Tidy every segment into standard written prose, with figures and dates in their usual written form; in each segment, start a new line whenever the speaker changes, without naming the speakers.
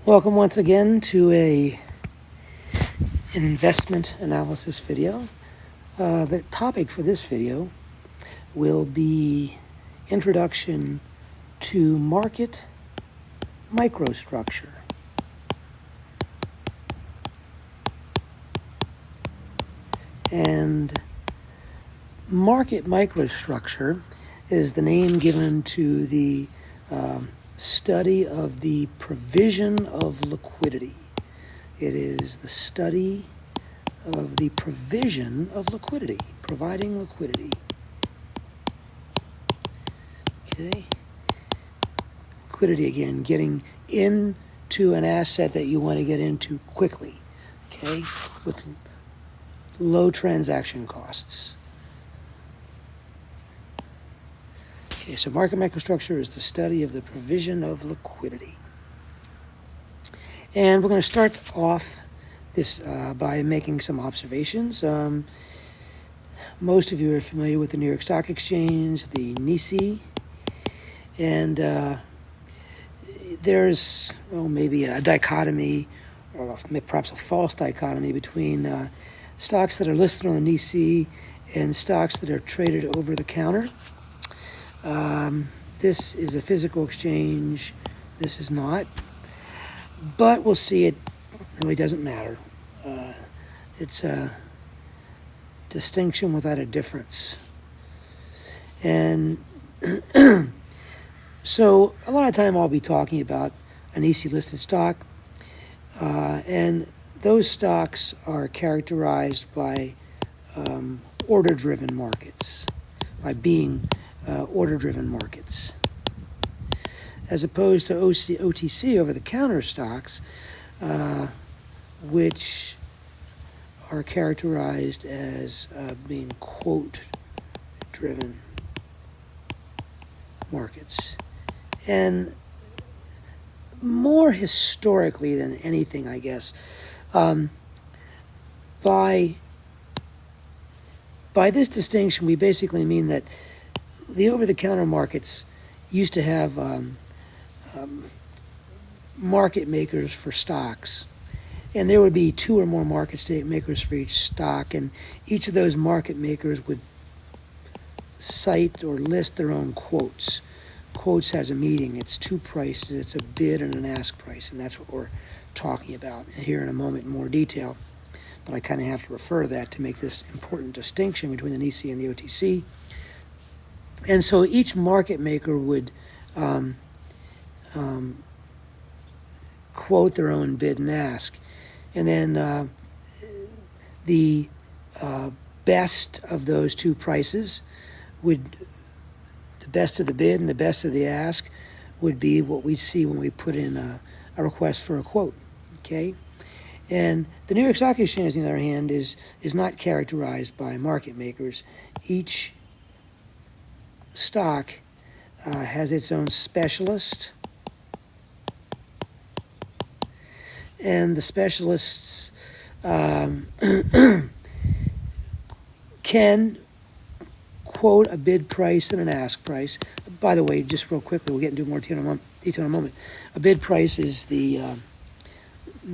Welcome once again to a investment analysis video. The topic for this video will be Introduction to Market Microstructure. And market microstructure is the name given to the study of the provision of liquidity. It is the study of the provision of liquidity, providing liquidity. Okay. Liquidity, again, getting into an asset that you want to get into quickly, okay, with low transaction costs. Okay, so market microstructure is the study of the provision of liquidity. And we're going to start off this by making some observations. Most of you are familiar with the New York Stock Exchange, the NYSE, and there's maybe a dichotomy, or perhaps a false dichotomy between stocks that are listed on the NYSE and stocks that are traded over the counter. This is a physical exchange. This is not. But we'll see, it really doesn't matter. It's a distinction without a difference. And so a lot of time I'll be talking about an NYSE-listed stock. And those stocks are characterized by order-driven markets, by being order-driven markets, as opposed to OTC, over-the-counter stocks, which are characterized as being quote-driven markets. And more historically than anything, I guess, by this distinction, we basically mean that the over-the-counter markets used to have market makers for stocks, and there would be two or more market state makers for each stock, and each of those market makers would cite or list their own quotes. Quotes has a meaning. It's two prices. It's a bid and an ask price, and that's what we're talking about here in a moment in more detail. But I kind of have to refer to that to make this important distinction between the NYSE and the OTC. And so each market maker would quote their own bid and ask. And then the best of those two prices would, the best of the bid and the best of the ask would be what we see when we put in a request for a quote, okay? And the New York Stock Exchange, on the other hand, is not characterized by market makers. Each stock has its own specialist, and the specialists can quote a bid price and an ask price. By the way, just real quickly, we'll get into more detail in a moment. A bid price is the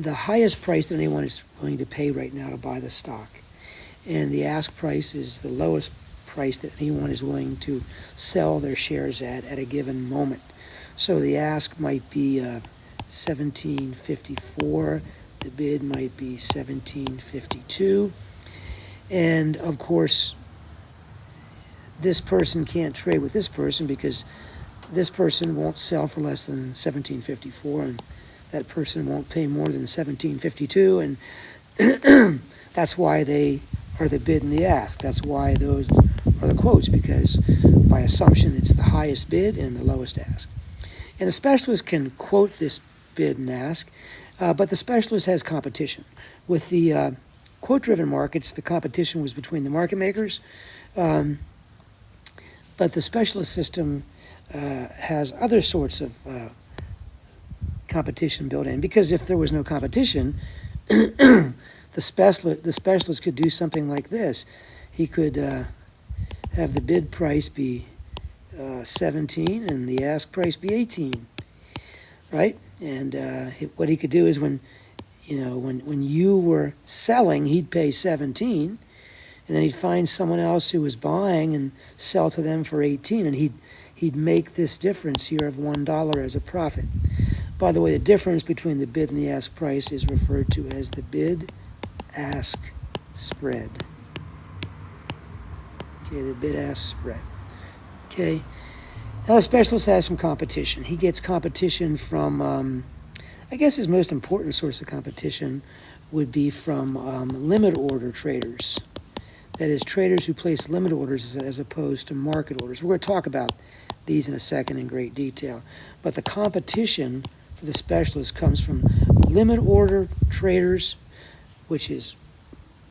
highest price that anyone is willing to pay right now to buy the stock, and the ask price is the lowest price that anyone is willing to sell their shares at a given moment. So the ask might be $17.54, the bid might be $17.52, and of course this person can't trade with this person because this person won't sell for less than $17.54, and that person won't pay more than $17.52, and that's why they are the bid and the ask. That's why those are the quotes, because by assumption it's the highest bid and the lowest ask. And a specialist can quote this bid and ask, but the specialist has competition. With the quote-driven markets, the competition was between the market makers, but the specialist system has other sorts of competition built in, because if there was no competition, the specialist could do something like this. He could have the bid price be 17 and the ask price be 18, right? And what he could do is when you were selling, he'd pay 17, and then he'd find someone else who was buying and sell to them for 18, and he'd make this difference here of $1 as a profit. By the way, the difference between the bid and the ask price is referred to as the bid-ask spread. Okay, the bid-ask spread. Okay. Now, a specialist has some competition. He gets competition from, I guess his most important source of competition would be from limit order traders. That is, traders who place limit orders as opposed to market orders. We're going to talk about these in a second in great detail. But the competition for the specialist comes from limit order traders, which is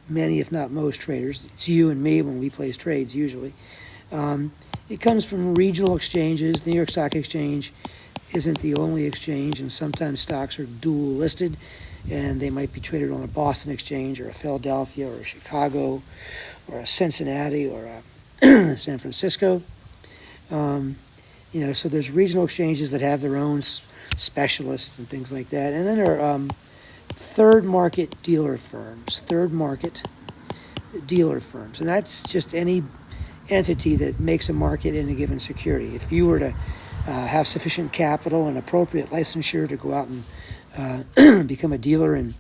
many, if not most traders. It's you and me when we place trades usually. It comes from regional exchanges. The New York Stock Exchange isn't the only exchange, and sometimes stocks are dual listed, and they might be traded on a Boston exchange or a Philadelphia or a Chicago or a Cincinnati or a San Francisco. So there's regional exchanges that have their own specialists and things like that. And then there are third market dealer firms. And that's just any entity that makes a market in a given security. If you were to have sufficient capital and appropriate licensure to go out and become a dealer in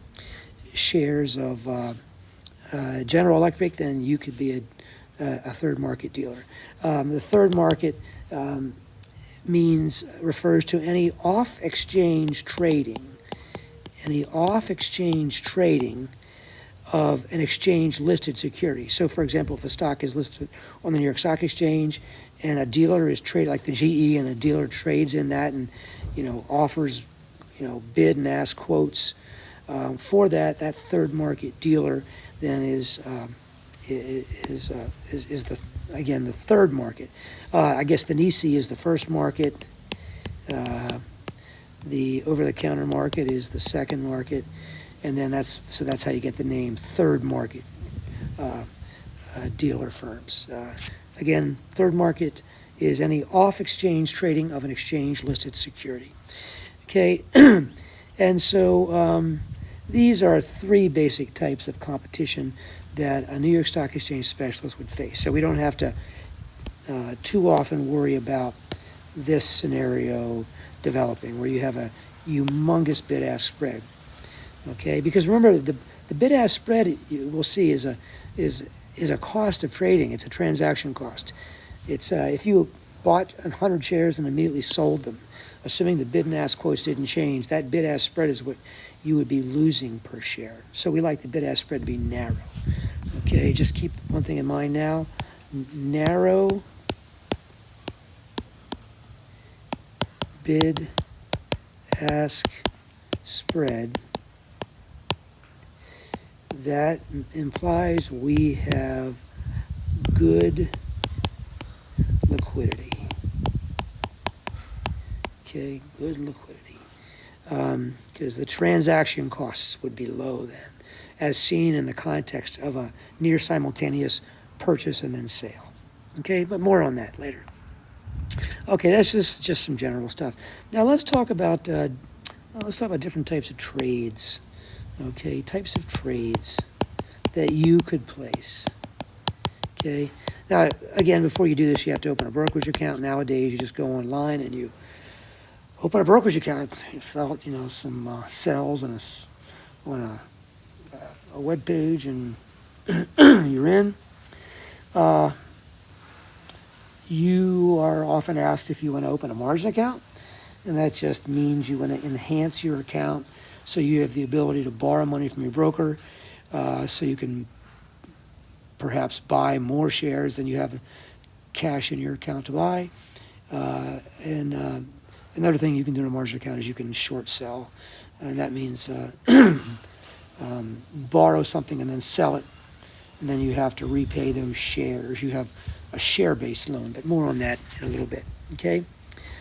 shares of General Electric, then you could be a third market dealer. The third market refers to any off-exchange trading of an exchange-listed security. So, for example, if a stock is listed on the New York Stock Exchange and a dealer is traded, like the GE, and a dealer trades in that and, offers, bid and ask quotes for that third market dealer then is the third market. I guess the NISI is the first market. The over-the-counter market is the second market. And then that's how you get the name third market dealer firms. Again, third market is any off-exchange trading of an exchange-listed security. Okay, and so these are three basic types of competition that a New York Stock Exchange specialist would face. So we don't have to too often worry about this scenario developing where you have a humongous bid-ask spread. Okay, because remember the bid-ask spread we'll see is a cost of trading. It's a transaction cost. It's if you bought 100 shares and immediately sold them, assuming the bid and ask quotes didn't change, that bid-ask spread is what you would be losing per share. So we like the bid-ask spread to be narrow. Okay, just keep one thing in mind now: narrow bid-ask spread. That implies we have good liquidity. Okay, good liquidity. Because the transaction costs would be low then, as seen in the context of a near simultaneous purchase and then sale. Okay, but more on that later. Okay, that's just some general stuff. Now let's talk about different types of trades. Okay, types of trades that you could place. Okay, now again, before you do this, you have to open a brokerage account. Nowadays, you just go online and you open a brokerage account. You fill out, some cells on a web page, and you're in. You are often asked if you want to open a margin account, and that just means you want to enhance your account so you have the ability to borrow money from your broker, so you can perhaps buy more shares than you have cash in your account to buy. And another thing you can do in a margin account is you can short sell, and that means borrow something and then sell it, and then you have to repay those shares. You have a share-based loan, but more on that in a little bit. Okay,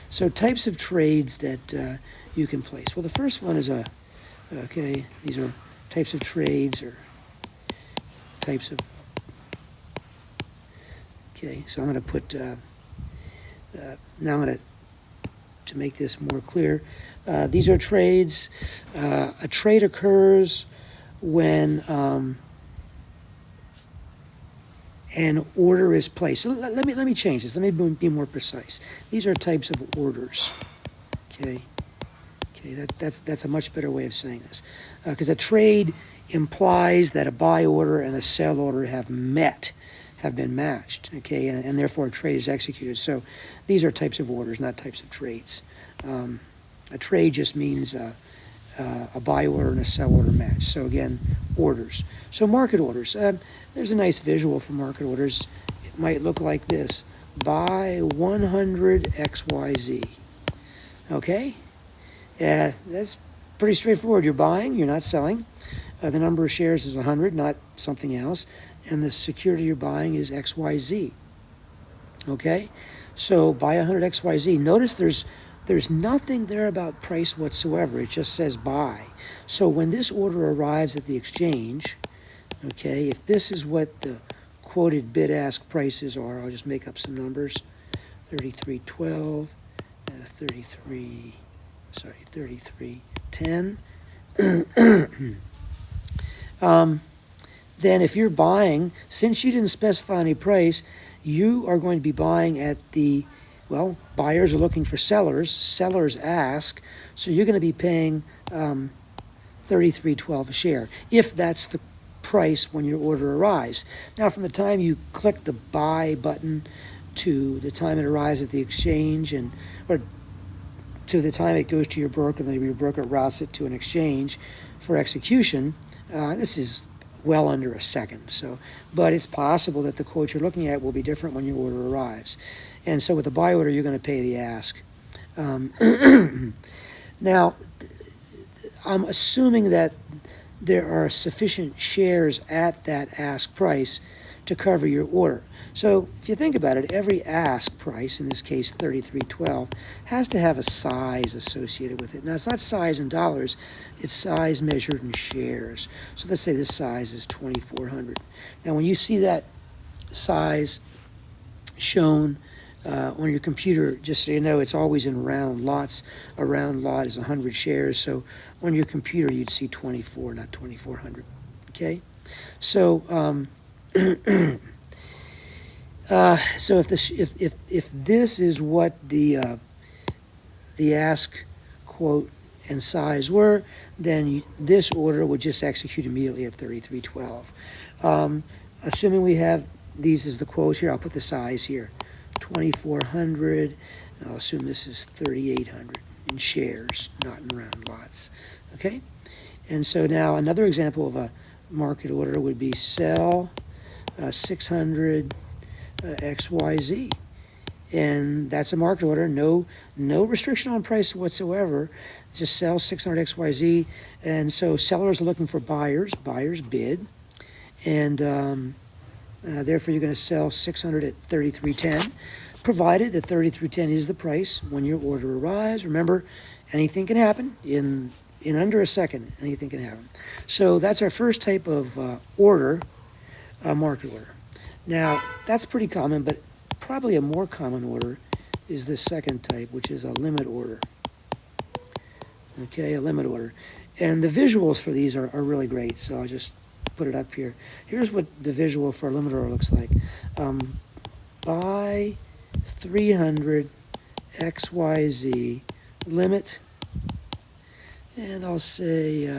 so types of trades that you can place. Well, the first one is these are types of trades or types of. Okay, so I'm going to put. Now I'm going to to make this more clear. These are trades. A trade occurs when an order is placed. So let me change this. Let me be more precise. These are types of orders. Okay. That's a much better way of saying this, because a trade implies that a buy order and a sell order have been matched. Okay, and therefore a trade is executed. So these are types of orders, not types of trades. A trade just means a buy order and a sell order match. So again, orders. So market orders. There's a nice visual for market orders. It might look like this: buy 100 XYZ. Okay, that's pretty straightforward. You're buying, you're not selling. The number of shares is 100, not something else, and the security you're buying is XYZ. Okay, so buy 100 XYZ. Notice there's nothing there about price whatsoever. It just says buy. So when this order arrives at the exchange, okay, if this is what the quoted bid-ask prices are, I'll just make up some numbers: 33.12, 33.10. Then if you're buying, since you didn't specify any price, you are going to be buying at the, well, buyers are looking for sellers ask, so you're going to be paying $33.12 a share, if that's the price when your order arrives. Now, from the time you click the buy button to the time it arrives at the exchange, or to the time it goes to your broker, then your broker routes it to an exchange for execution, this is well under a second. So, but it's possible that the quote you're looking at will be different when your order arrives. And so with the buy order, you're going to pay the ask. Now, I'm assuming that there are sufficient shares at that ask price to cover your order. So if you think about it, every ask price, in this case $33.12, has to have a size associated with it. Now, it's not size in dollars, it's size measured in shares. So let's say this size is 2,400. Now, when you see that size shown on your computer, just so you know, it's always in round lots. A round lot is 100 shares, so on your computer you'd see 24, not 2,400. Okay? So, so if this is what the ask quote and size were, then this order would just execute immediately at 33.12. Assuming we have these as the quotes here, I'll put the size here, 2,400, and I'll assume this is 3,800 in shares, not in round lots. Okay, and so now another example of a market order would be sell 600 XYZ, and that's a market order. No restriction on price whatsoever. Just sell 600 XYZ, and so sellers are looking for buyers. Buyers bid, and therefore you're going to sell 600 at 33.10, provided that 33.10 is the price when your order arrives. Remember, anything can happen in under a second. Anything can happen. So that's our first type of order, market order. Now, that's pretty common, but probably a more common order is this second type, which is a limit order. Okay, a limit order. And the visuals for these are really great, so I'll just put it up here. Here's what the visual for a limit order looks like. Buy 300 XYZ, limit, and I'll say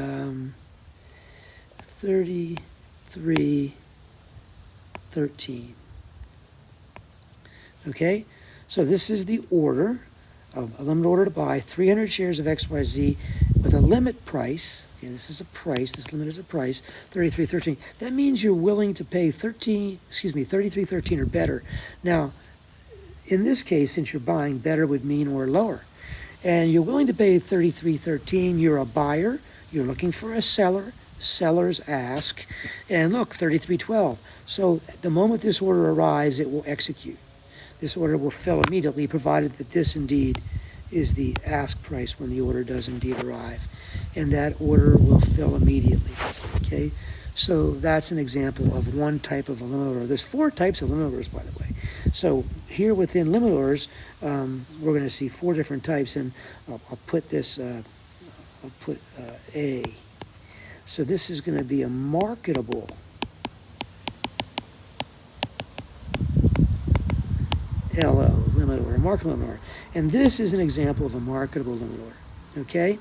33.13. Okay, so this is the order, a limit order to buy 300 shares of XYZ with a limit price. Okay, this is a price. This limit is a price, 33.13. That means you're willing to pay 33.13 or better. Now, in this case, since you're buying, better would mean or lower, and you're willing to pay 33.13. You're a buyer. You're looking for a seller. Sellers ask, and look, 33.12. So the moment this order arrives, it will execute. This order will fill immediately, provided that this indeed is the ask price when the order does indeed arrive. And that order will fill immediately. Okay, so that's an example of one type of a limit order. There's 4 types of limit orders, by the way. So here within limit orders, we're going to see 4 different types, and I'll put this, I'll put A. So this is going to be a marketable LO, limit order, marketable limit order. And this is an example of a marketable limit order, okay?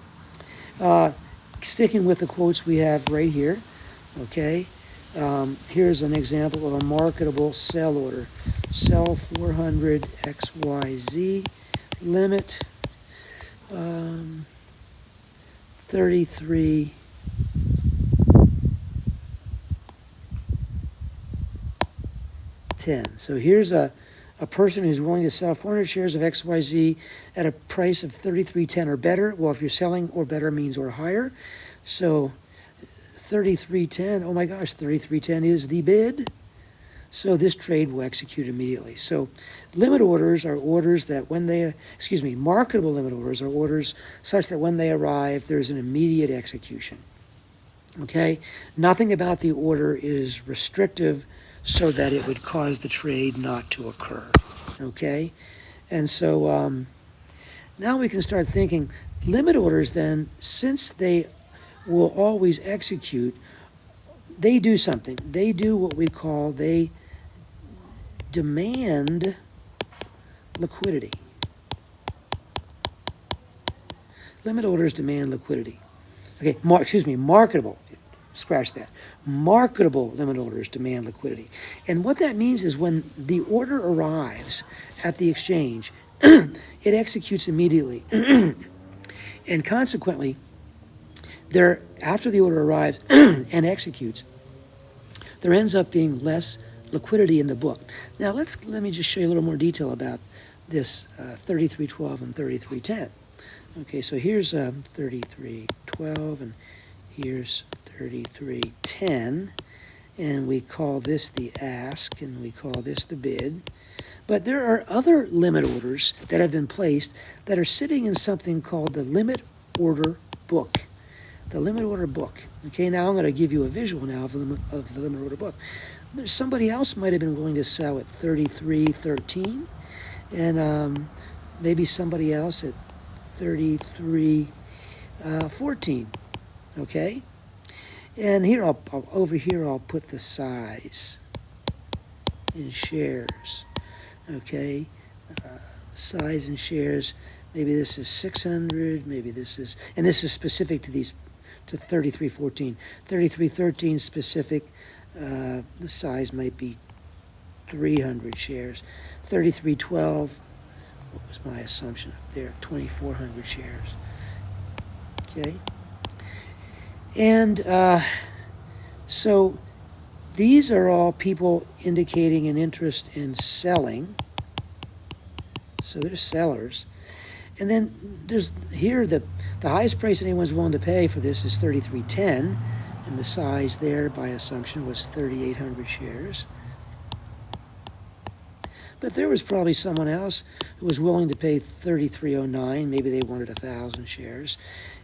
Sticking with the quotes we have right here, okay? Here's an example of a marketable sell order. Sell 400 XYZ, limit 3310. So here's a person who's willing to sell 400 shares of XYZ at a price of 3310 or better. Well, if you're selling or better means or higher. So 3310, oh my gosh, 3310 is the bid. So this trade will execute immediately. So limit orders are orders that when they, marketable limit orders are orders such that when they arrive, there's an immediate execution. Okay? Nothing about the order is restrictive so that it would cause the trade not to occur. Okay? And so now we can start thinking, limit orders then, since they will always execute, they do something. They do what we call, they demand liquidity. Limit orders demand liquidity. Okay, marketable. Scratch that. Marketable limit orders demand liquidity. And what that means is when the order arrives at the exchange, it executes immediately. And consequently, after the order arrives and executes, there ends up being less liquidity in the book. Now let me just show you a little more detail about this 3312 and 3310. Okay, so here's 3312 and here's 3310, and we call this the ask and we call this the bid. But there are other limit orders that have been placed that are sitting in something called the limit order book. The limit order book. Okay, now I'm going to give you a visual now of the limit order book. There's somebody else might have been willing to sell at 3313, and maybe somebody else at 3314. Okay, and here over here I'll put the size in shares. Okay, size in shares. Maybe this is 600. Maybe this is, and this is specific to these, to 3314. 3313 specific. The size might be 300 shares. 3312. What was my assumption up there? 2,400 shares. Okay. And so these are all people indicating an interest in selling. So they're sellers. And then there's here the highest price anyone's willing to pay for this is 3310, and the size there by assumption was 3,800 shares. But there was probably someone else who was willing to pay 3,309. Maybe they wanted 1,000 shares,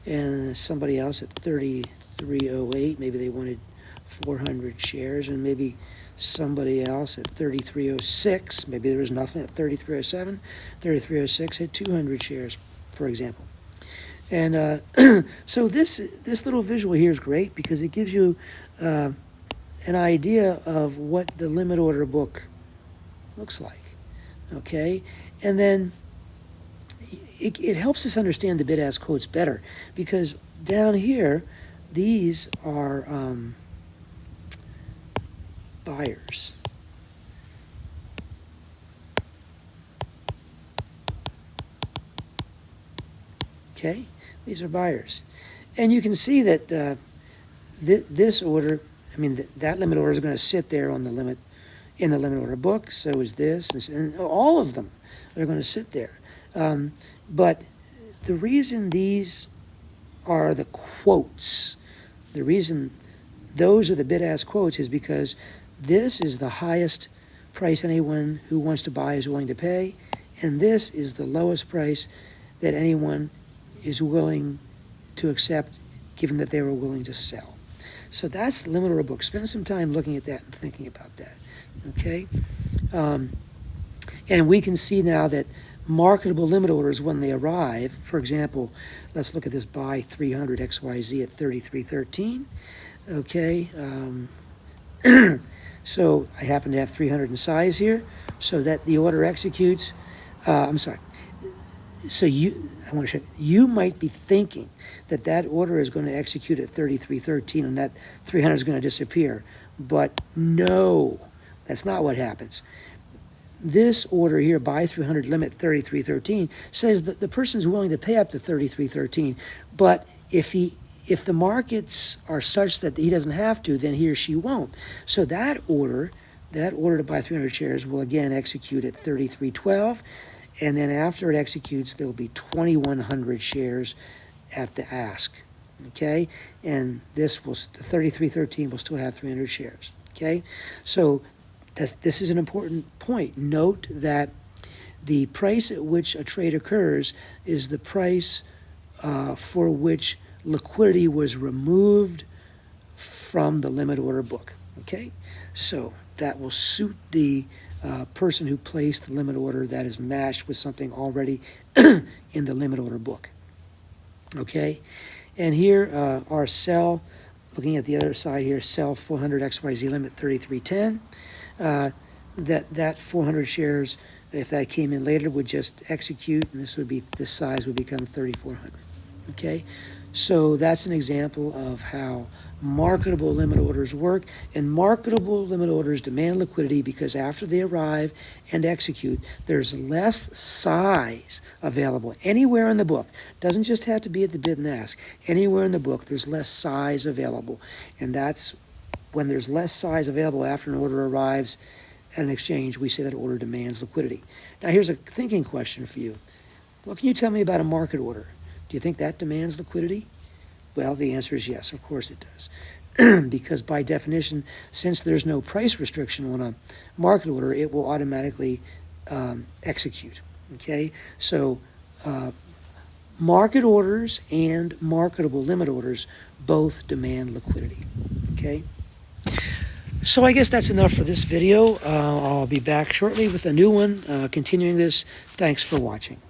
and somebody else at 3,308. Maybe they wanted 400 shares, and maybe somebody else at 3,306. Maybe there was nothing at 3,307. 3,306 had 200 shares, for example. And so this little visual here is great because it gives you an idea of what the limit order book looks like. Okay, and then it helps us understand the bid-ask quotes better because down here, these are buyers. Okay, these are buyers. And you can see that this order, that limit order is going to sit there on the limit, in the limit order book. So is this, and all of them are going to sit there. But the reason these are the quotes, the reason those are the bid-ask quotes is because this is the highest price anyone who wants to buy is willing to pay, and this is the lowest price that anyone is willing to accept, given that they were willing to sell. So that's the limit order book. Spend some time looking at that and thinking about that. Okay. And we can see now that marketable limit orders, when they arrive, for example, let's look at this buy 300 XYZ at 33.13. Okay, so I happen to have 300 in size here, so that the order executes. I'm sorry. So I want to check. You might be thinking that that order is going to execute at 33.13 and that 300 is going to disappear, but no, that's not what happens. This order here, buy 300, limit 33.13, says that the person's willing to pay up to 33.13, but if the markets are such that he doesn't have to, then he or she won't. So that order to buy 300 shares will again execute at 33.12, and then after it executes, there'll be 2,100 shares at the ask. Okay, and the 33.13 will still have 300 shares. Okay, so this is an important point. Note that the price at which a trade occurs is the price for which liquidity was removed from the limit order book. Okay, so that will suit the person who placed the limit order that is matched with something already in the limit order book. Okay, and here our sell, looking at the other side here, sell 400 XYZ limit 33.10. That 400 shares, if that came in later, would just execute, and this size would become 3,400. Okay, so that's an example of how marketable limit orders work. And marketable limit orders demand liquidity because after they arrive and execute, there's less size available anywhere in the book. Doesn't just have to be at the bid and ask. Anywhere in the book, there's less size available, and that's when there's less size available after an order arrives at an exchange, we say that order demands liquidity. Now here's a thinking question for you. What can you tell me about a market order? Do you think that demands liquidity? Well, the answer is yes, of course it does. Because by definition, since there's no price restriction on a market order, it will automatically execute. Okay, so market orders and marketable limit orders both demand liquidity. Okay. So I guess that's enough for this video. I'll be back shortly with a new one, continuing this. Thanks for watching.